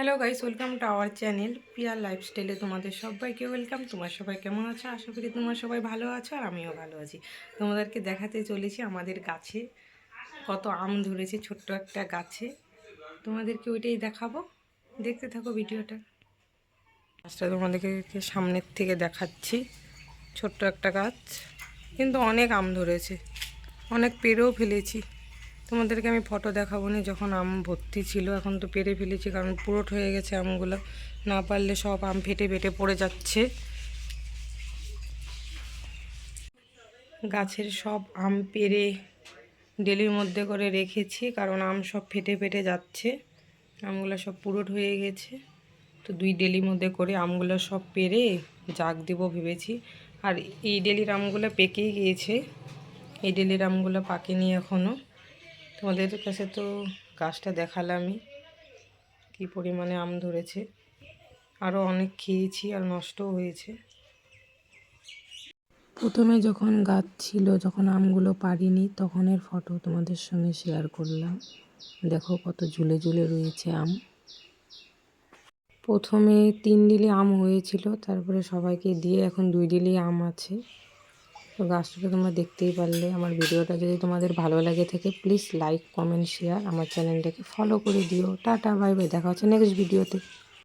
Hello guys, welcome to our channel পিয়ার লাইফস্টাইলে তোমাদের সবাইকে ওয়েলকাম। তোমার সবাই কেমন আছো? আশা করি তোমার সবাই ভালো আছো আর আমিও ভালো আছি। তোমাদেরকে দেখাতে চলেছি আমাদের গাছে কত আম ধরেছে, ছোট্ট একটা গাছে। তোমাদেরকে ওইটাই দেখাবো, দেখতে থাকো ভিডিওটা। গাছটা তোমাদেরকে সামনের থেকে দেখাচ্ছি। ছোট্ট একটা গাছ, কিন্তু অনেক আম ধরেছে, অনেক পেরেও ফেলেছি। তোমাদেরকে আমি ফটো দেখাবো না, যখন আম ভর্তি ছিল। এখন তো পেরে ফেলেছি, কারণ পুরোট হয়ে গেছে আমগুলো। না পারলে সব আম ফেটে ফেটে পড়ে যাচ্ছে। গাছের সব আম পেরে ডেলির মধ্যে করে রেখেছি, কারণ আম সব ফেটে ফেটে যাচ্ছে। আমগুলো সব পুরোট হয়ে গেছে, তো 2 ডেলির মধ্যে করে আমগুলো সব পেরে জাগ দেবো ভেবেছি। আর এই ডেলির আমগুলো পেকেই গিয়েছে, এই ডেলির আমগুলো পাকেনি এখনও। তোমাদের কাছে তো গাছটা দেখালামই কি পরিমাণে আম ধরেছে। আরও অনেক খেয়েছি আর নষ্টও হয়েছে। প্রথমে যখন গাছ ছিল, যখন আমগুলো পারিনি, তখনের ফটো তোমাদের সঙ্গে শেয়ার করলাম। দেখো কত ঝুলে ঝুলে রয়েছে আম। প্রথমে 3 ডিলি আম হয়েছিল, তারপরে সবাইকে দিয়ে এখন 2 ডিলি আম আছে। তো গাছটা তোমরা দেখতেই পারলে। আমার ভিডিওটা যদি তোমাদের ভালো লাগে থাকে, প্লিজ লাইক, কমেন্ট, শেয়ার। আমার চ্যানেলটাকে ফলো করে দিও। টাটা, বাই বাই, দেখা হচ্ছে নেক্সট ভিডিওতে।